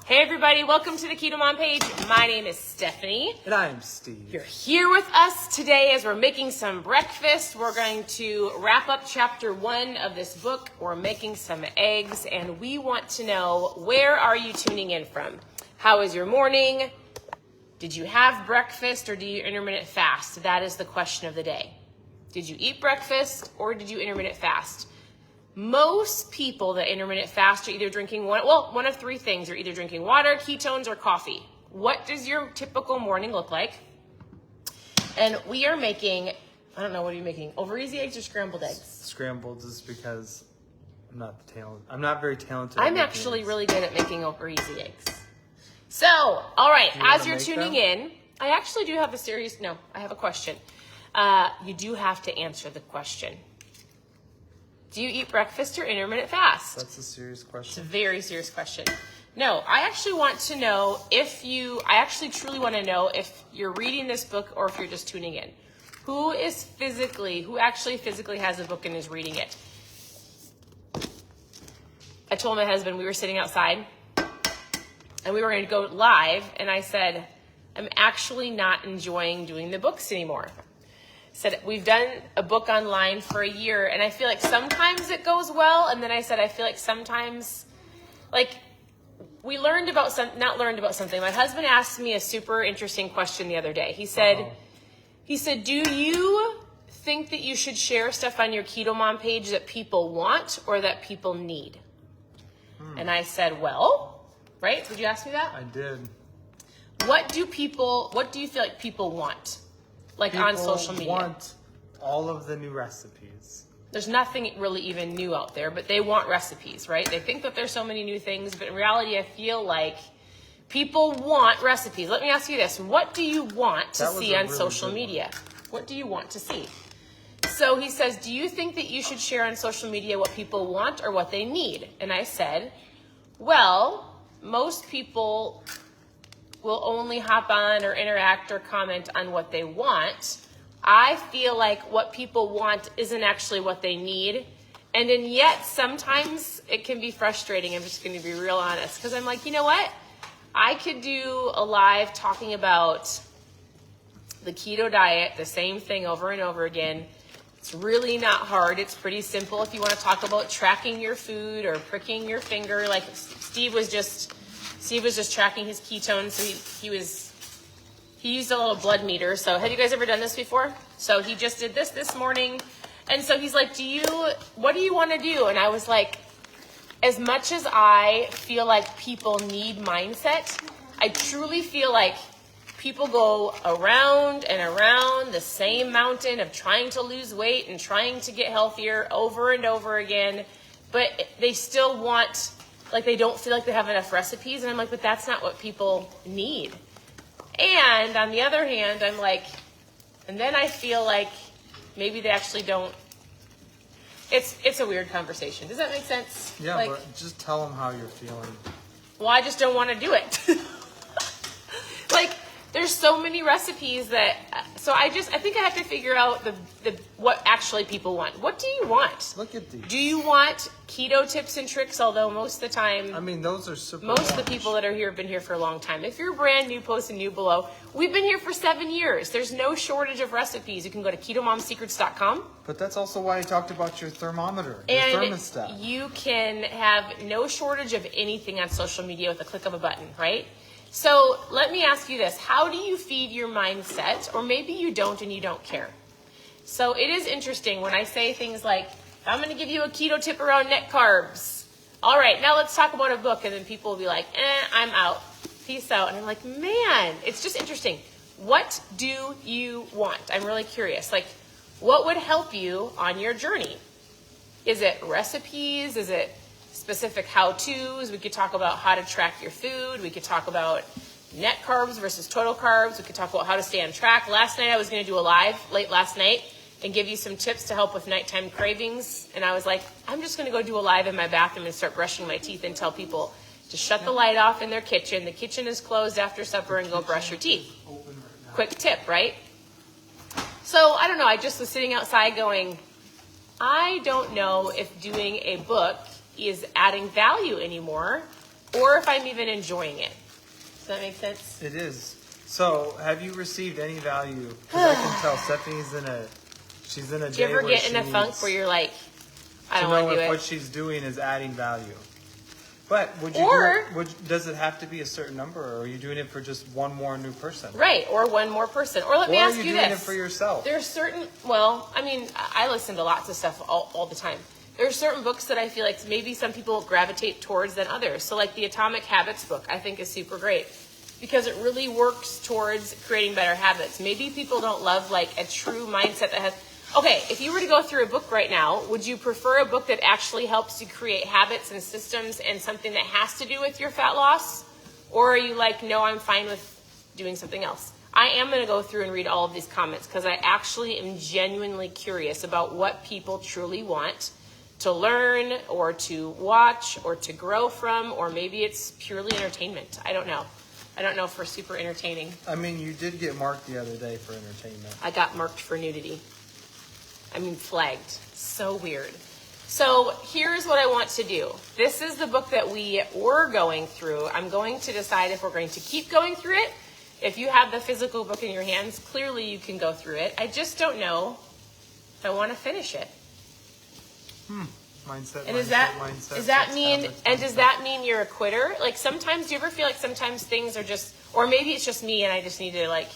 Hey everybody, welcome to the KetoMom page. My name is Stephanie. And I'm Steve. You're here with us today as we're making some breakfast. We're going to wrap up chapter 1 of this book. We're making some eggs and we want to know, where are you tuning in from? How is your morning? Did you have breakfast or do you intermittent fast? That is the question of the day. Did you eat breakfast or did you intermittent fast? Most people that intermittent fast are either drinking one of three things. You're either drinking water, ketones, or coffee. What does your typical morning look like? And we are making, I don't know, what are you making? Over easy eggs or scrambled eggs? Scrambled is because I'm not very talented. I'm actually really good at making over easy eggs. So, all right, as you're tuning in, I actually do have I have a question. You do have to answer the question. Do you eat breakfast or intermittent fast? That's a serious question. It's a very serious question. No, I actually want to know I actually truly want to know if you're reading this book or if you're just tuning in. Who actually physically has a book and is reading it? I told my husband, we were sitting outside and we were going to go live, and I said, I'm actually not enjoying doing the books anymore. Said, we've done a book online for a year, and I feel like sometimes it goes well, and then I said, I feel like sometimes, we not learned about something. My husband asked me a super interesting question the other day. He said, do you think that you should share stuff on your KetoMom page that people want or that people need? And I said, well, right? Did you ask me that? I did. What do you feel like people want? On social media. People want all of the new recipes. There's nothing really even new out there, but they want recipes, right? They think that there's so many new things, but in reality, I feel like people want recipes. Let me ask you this. What do you want to see on social media? What do you want to see? So he says, do you think that you should share on social media what people want or what they need? And I said, well, most people will only hop on or interact or comment on what they want. I feel like what people want isn't actually what they need. And then yet sometimes it can be frustrating. I'm just going to be real honest. Because I'm like, you know what? I could do a live talking about the keto diet, the same thing over and over again. It's really not hard. It's pretty simple. If you want to talk about tracking your food or pricking your finger, like Steve was just tracking his ketones. So he used a little blood meter. So have you guys ever done this before? So he just did this morning. And so he's like, what do you want to do? And I was like, as much as I feel like people need mindset, I truly feel like people go around and around the same mountain of trying to lose weight and trying to get healthier over and over again. But they still want, they don't feel like they have enough recipes. And I'm like, but that's not what people need. And on the other hand, I'm like, and then I feel like maybe they actually don't. It's a weird conversation. Does that make sense? Yeah, but just tell them how you're feeling. Well, I just don't want to do it. There's so many recipes that, so I think I have to figure out what actually people want. What do you want? Look at these. Do you want keto tips and tricks? Although most of the time, those are super. Most of the people that are here have been here for a long time. If you're brand new, post a new below. We've been here for 7 years. There's no shortage of recipes. You can go to ketomomsecrets.com. But that's also why I talked about your thermometer, and your thermostat. You can have no shortage of anything on social media with a click of a button, right? So let me ask you this. How do you feed your mindset? Or maybe you don't and you don't care. So it is interesting when I say things like, I'm going to give you a keto tip around net carbs. All right, now let's talk about a book. And then people will be like, I'm out. Peace out. And I'm like, man, it's just interesting. What do you want? I'm really curious. What would help you on your journey? Is it recipes? Is it specific how-tos? We could talk about how to track your food. We could talk about net carbs versus total carbs. We could talk about how to stay on track. Last night I was going to do a live late last night and give you some tips to help with nighttime cravings. And I was like, I'm just going to go do a live in my bathroom and start brushing my teeth and tell people to shut the light off in their kitchen. The kitchen is closed after supper and go brush your teeth. Quick tip, right? So I don't know. I just was sitting outside going, I don't know if doing a book is adding value anymore or if I'm even enjoying it. Does that make sense? It is. So, have you received any value? Because I can tell she's in a Do you day ever where get she in a funk needs where you're like, I to don't know want to do if it? what she's doing is adding value. But would you Or- does it have to be a certain number, or are you doing it for just one more new person? Right, or one more person. Or let me Or are ask you you doing this. it for yourself? There's certain, well, I mean, I listen to lots of stuff all the time. There's certain books that I feel like maybe some people gravitate towards than others. So like the Atomic Habits book, I think is super great because it really works towards creating better habits. Maybe people don't love like a true mindset that has, okay, if you were to go through a book right now, would you prefer a book that actually helps you create habits and systems and something that has to do with your fat loss? Or are you like, no, I'm fine with doing something else? I am going to go through and read all of these comments because I actually am genuinely curious about what people truly want to learn or to watch or to grow from, or maybe it's purely entertainment. I don't know. I don't know if we're super entertaining. I mean, you did get marked the other day for entertainment. I got marked for nudity. I mean, flagged. So weird. So here's what I want to do. This is the book that we were going through. I'm going to decide if we're going to keep going through it. If you have the physical book in your hands, clearly you can go through it. I just don't know if I want to finish it. Mindset. And mindset, does that mindset, mean, habits, and mindset. does that mean you're a quitter? Like sometimes, do you ever feel like sometimes things are just, or maybe it's just me and I just need to like.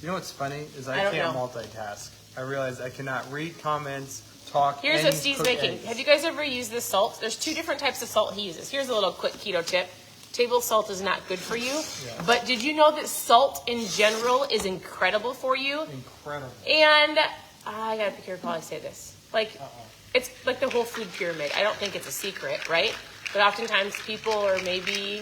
You know what's funny is I I don't can't know. multitask. I realize I cannot read comments, talk. Here's and what Steve's cook making. eggs. Have you guys ever used this salt? There's 2 different types of salt he uses. Here's a little quick keto tip. Table salt is not good for you. Yeah. But did you know that salt in general is incredible for you? Incredible. And I gotta be careful how I say this. Like, it's like the whole food pyramid. I don't think it's a secret, right? But oftentimes people, or maybe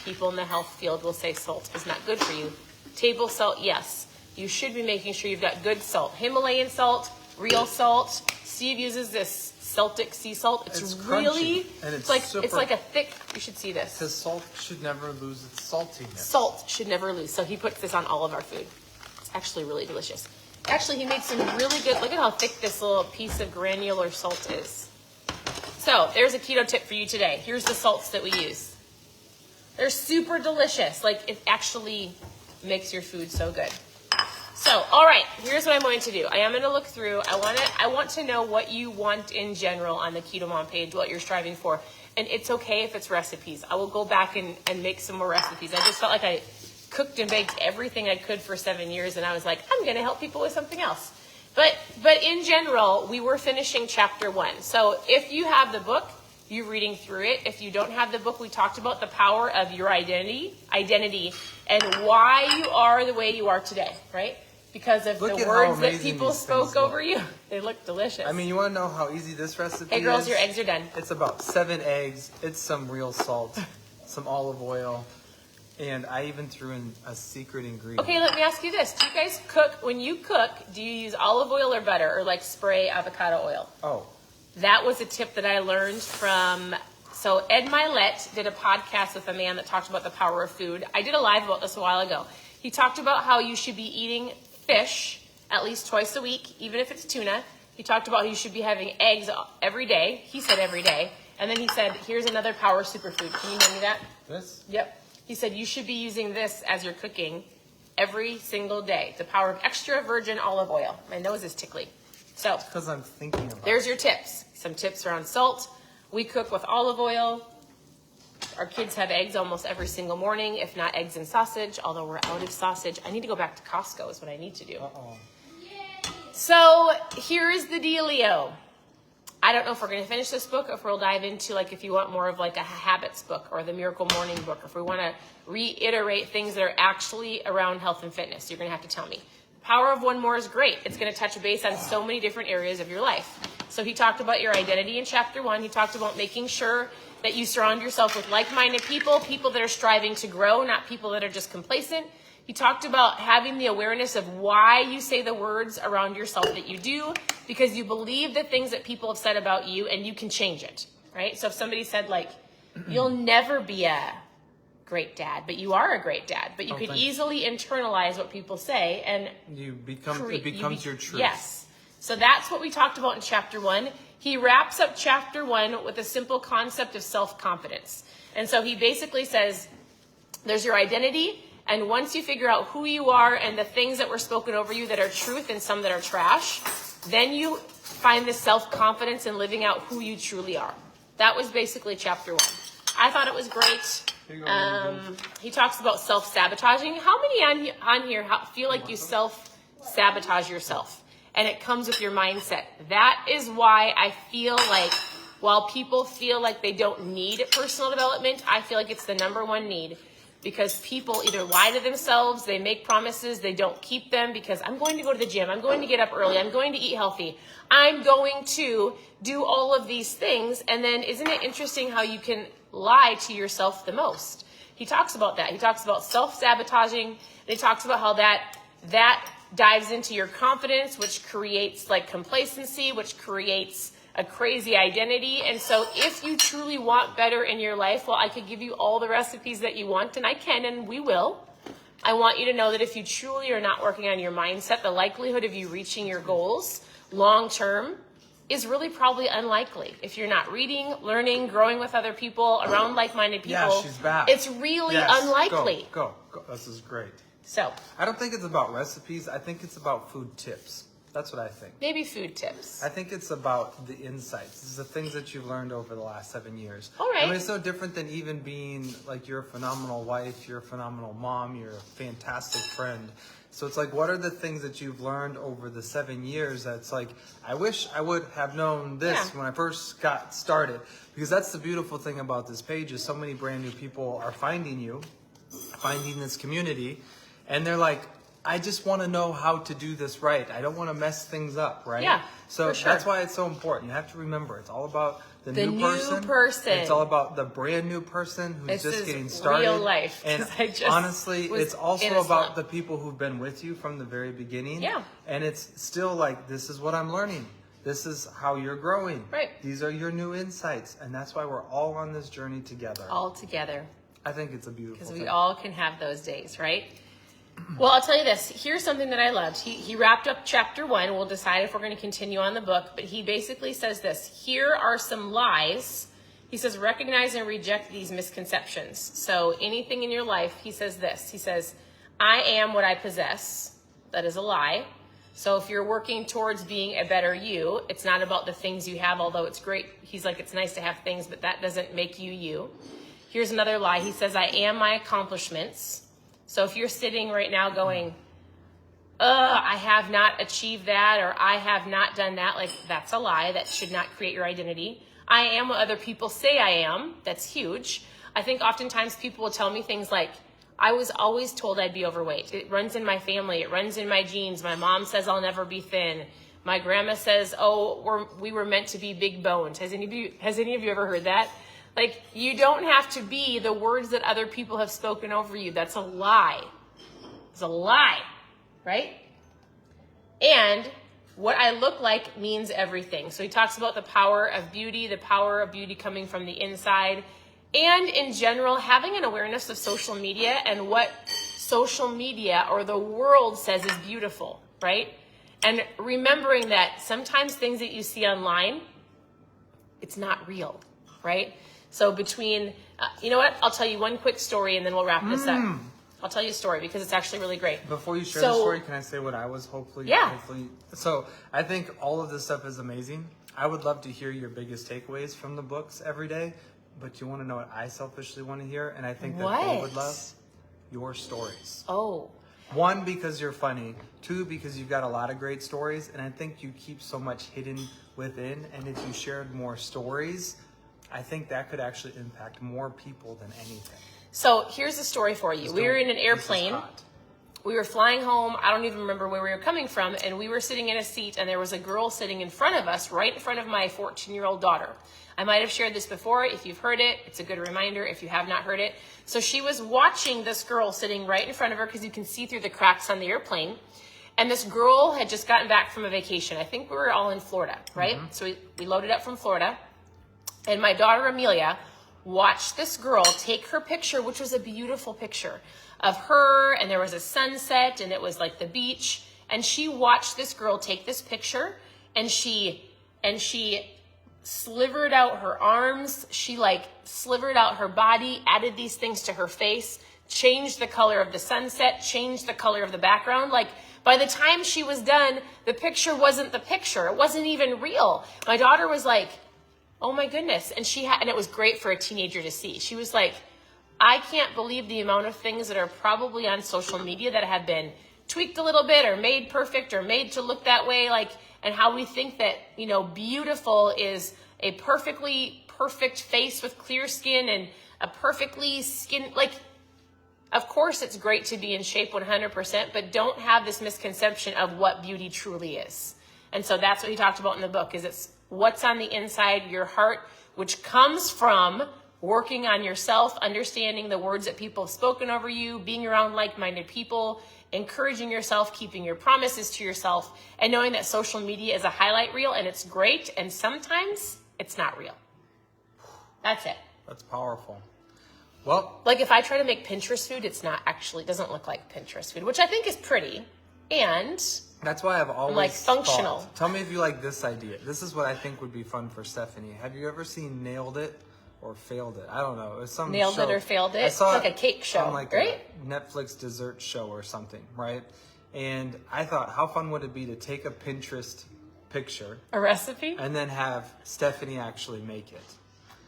people in the health field, will say salt is not good for you. Table salt, yes. You should be making sure you've got good salt. Himalayan salt, real salt. Steve uses this Celtic sea salt. It's really, crunchy, and it's like super- it's like a thick. You should see this. Because salt should never lose its saltiness. Salt should never lose. So he puts this on all of our food. It's actually really delicious. Actually, he made some really good, look at how thick this little piece of granular salt is. So there's a keto tip for you today. Here's the salts that we use. They're super delicious. Like, it actually makes your food so good. So, all right, here's what I'm going to do. I am going to look through. I want to know what you want in general on the KetoMom page, what you're striving for. And it's okay if it's recipes. I will go back and make some more recipes. I just felt like I cooked and baked everything I could for 7 years, and I was like, I'm going to help people with something else. But in general, we were finishing chapter 1. So if you have the book, you're reading through it. If you don't have the book, we talked about the power of your identity, and why you are the way you are today, right? Because of Look the at how words that amazing people these spoke things look. over you. They look delicious. I mean, you want to know how easy this recipe Hey girls, is? your eggs are done. It's about 7 eggs. It's some real salt, some olive oil, and I even threw in a secret ingredient. Okay, let me ask you this. Do you guys cook, when you cook, do you use olive oil or butter, or like spray avocado oil? Oh, That was a tip that I learned from, so Ed Mylett did a podcast with a man that talked about the power of food. I did a live about this a while ago. He talked about how you should be eating fish at least twice a week, even if it's tuna. He talked about how you should be having eggs every day. He said every day. And then he said, here's another power superfood. Can you hand me that? this? Yep. He said you should be using this as you're cooking every single day. The power of extra virgin olive oil. My nose is tickly. So Because I'm thinking about there's your tips. Some tips around salt. We cook with olive oil. Our kids have eggs almost every single morning, if not eggs and sausage, although we're out of sausage. I need to go back to Costco is what I need to do. Uh-oh. So here's the dealio. I don't know if we're going to finish this book, or if we'll dive into, like, if you want more of like a habits book or the Miracle Morning book, or if we want to reiterate things that are actually around health and fitness. You're going to have to tell me. The power of one more is great. It's going to touch base on so many different areas of your life. So he talked about your identity in chapter 1. He talked about making sure that you surround yourself with like-minded people, people that are striving to grow, not people that are just complacent. He talked about having the awareness of why you say the words around yourself that you do, because you believe the things that people have said about you, and you can change it, right? So if somebody said, like, you'll never be a great dad, but you are a great dad, but you could thanks. easily internalize what people say, and It becomes your truth. Yes. So that's what we talked about in chapter 1. He wraps up chapter 1 with a simple concept of self-confidence. And so he basically says, there's your identity. And once you figure out who you are and the things that were spoken over you that are truth and some that are trash, then you find the self-confidence in living out who you truly are. That was basically chapter 1. I thought it was great. He talks about self-sabotaging. How many on here feel like you self-sabotage yourself? And it comes with your mindset. That is why I feel like while people feel like they don't need personal development, I feel like it's the number one need. Because people either lie to themselves, they make promises, they don't keep them because I'm going to go to the gym, I'm going to get up early, I'm going to eat healthy, I'm going to do all of these things. And then isn't it interesting how you can lie to yourself the most? He talks about that. He talks about self-sabotaging. And he talks about how that dives into your confidence, which creates like complacency, which creates a crazy identity. And so if you truly want better in your life, well, I could give you all the recipes that you want, and I can, and we will. I want you to know that if you truly are not working on your mindset, the likelihood of you reaching your goals long term is really probably unlikely. If you're not reading, learning, growing with other people, around like-minded people, Yeah, she's back. It's really unlikely. Go. This is great. So I don't think it's about recipes. I think it's about food tips. That's what I think. maybe food tips. I think it's about the insights. It's the things that you've learned over the last 7 years. All right. I mean, it's no different than even being like you're a phenomenal wife, you're a phenomenal mom, you're a fantastic friend. So it's like, what are the things that you've learned over the 7 years that's like, I wish I would have known this when I first got started. Because that's the beautiful thing about this page is so many brand new people are finding you, finding this community, and they're like, I just want to know how to do this right. I don't want to mess things up, right? Yeah, so for sure. that's why it's so important. You have to remember, it's all about the new new person. It's all about the brand new person who's This just is getting started. real life, And 'cause I just honestly, was it's also in a about slump. the people who've been with you from the very beginning. Yeah. And it's still like, this is what I'm learning. This is how you're growing. Right. These are your new insights. And that's why we're all on this journey together. All together. I think it's a beautiful Because thing. we all can have those days, right? Well, I'll tell you this. Here's something that I loved. He wrapped up chapter 1. We'll decide if we're going to continue on the book. But he basically says this. Here are some lies. He says, recognize and reject these misconceptions. So anything in your life, he says this. He says, I am what I possess. That is a lie. So if you're working towards being a better you, it's not about the things you have, although it's great. He's like, it's nice to have things, but that doesn't make you you. Here's another lie. He says, I am my accomplishments. So if you're sitting right now going, I have not achieved that, or I have not done that, like that's a lie. That should not create your identity. I am what other people say I am. That's huge. I think oftentimes people will tell me things like, I was always told I'd be overweight. It runs in my family. It runs in my genes. My mom says I'll never be thin. My grandma says, we were meant to be big boned. Has any of you ever heard that? Like, you don't have to be the words that other people have spoken over you. That's a lie. It's a lie, right? And what I look like means everything. So he talks about the power of beauty coming from the inside, and in general, having an awareness of social media and what social media or the world says is beautiful, right? And remembering that sometimes things that you see online, it's not real, right? So between, you know what? I'll tell you one quick story and then we'll wrap this up. I'll tell you a story because it's actually really great. Before you share the story, can I say what I was hopefully? So I think all of this stuff is amazing. I would love to hear your biggest takeaways from the books every day, but you want to know what I selfishly want to hear? And I think that they would love your stories. Oh. 1, because you're funny. 2, because you've got a lot of great stories. And I think you keep so much hidden within. And if you shared more stories, I think that could actually impact more people than anything. So here's the story for you. We were in an airplane. We were flying home. I don't even remember where we were coming from. And we were sitting in a seat and there was a girl sitting in front of us, right in front of my 14-year-old daughter. I might have shared this before. If you've heard it, it's a good reminder. If you have not heard it. So she was watching this girl sitting right in front of her because you can see through the cracks on the airplane. And this girl had just gotten back from a vacation. I think we were all in Florida, right? Mm-hmm. So we loaded up from Florida. And my daughter, Amelia, watched this girl take her picture, which was a beautiful picture of her. And there was a sunset and it was like the beach. And she watched this girl take this picture and she slivered out her arms. She like slivered out her body, added these things to her face, changed the color of the sunset, changed the color of the background. Like by the time she was done, the picture wasn't the picture. It wasn't even real. My daughter was like, oh my goodness. And and it was great for a teenager to see. She was like, I can't believe the amount of things that are probably on social media that have been tweaked a little bit or made perfect or made to look that way. Like, and how we think that, you know, beautiful is a perfectly perfect face with clear skin and a perfectly like, of course it's great to be in shape 100%, but don't have this misconception of what beauty truly is. And so that's what he talked about in the book, is it's what's on the inside, your heart, which comes from working on yourself, understanding the words that people have spoken over you, being around like-minded people, encouraging yourself, keeping your promises to yourself, and knowing that social media is a highlight reel and it's great, and sometimes it's not real. That's it. That's powerful. Well, like if I try to make Pinterest food, it doesn't look like Pinterest food, which I think is pretty, and that's why I've always like functional. Tell me if you like this idea. This is what I think would be fun for Stephanie. Have you ever seen Nailed It or Failed It? I don't know. It was some Nailed show. It or Failed It? I saw it's like a cake show, on like right? a Netflix dessert show or something, right? And I thought, how fun would it be to take a Pinterest picture, a recipe, and then have Stephanie actually make it.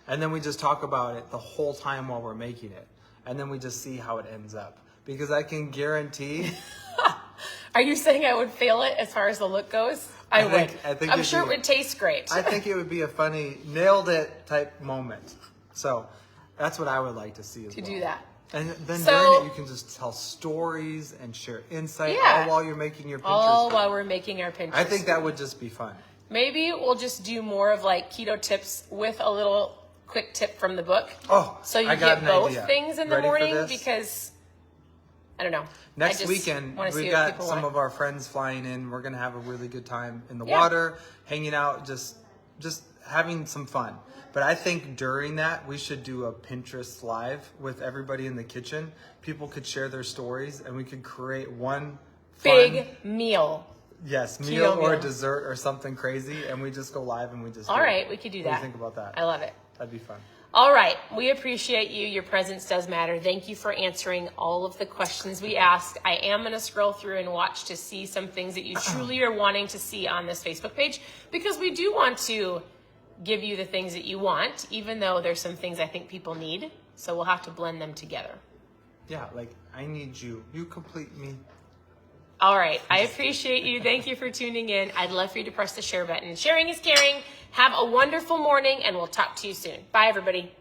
And then we just talk about it the whole time while we're making it. And then we just see how it ends up. Because I can guarantee... Are you saying I would fail it as far as the look goes? I would. I'm sure it would taste great. I think it would be a funny, nailed it type moment. So that's what I would like to see as well. To do that. And then during it, you can just tell stories and share insight all while you're making your Pinterest. All while we're making our Pinterest. I think that would just be fun. Maybe we'll just do more of like keto tips with a little quick tip from the book. Oh, so you I got get an both idea. things in the Ready for morning this? Because I don't know. Next weekend, we got some of our friends flying in. We're going to have a really good time in the water, hanging out, just having some fun. But I think during that, we should do a Pinterest live with everybody in the kitchen. People could share their stories, and we could create one big meal. Yes, meal or dessert or something crazy, and we just go live and we just All right, we could do that. What do you think about that? I love it. That'd be fun. All right, we appreciate you. Your presence does matter. Thank you for answering all of the questions we asked. I am going to scroll through and watch to see some things that you truly are wanting to see on this Facebook page, because we do want to give you the things that you want, even though there's some things I think people need. So we'll have to blend them together. Yeah, like I need you. You complete me. All right. I appreciate you. Thank you for tuning in. I'd love for you to press the share button. Sharing is caring. Have a wonderful morning, and we'll talk to you soon. Bye, everybody.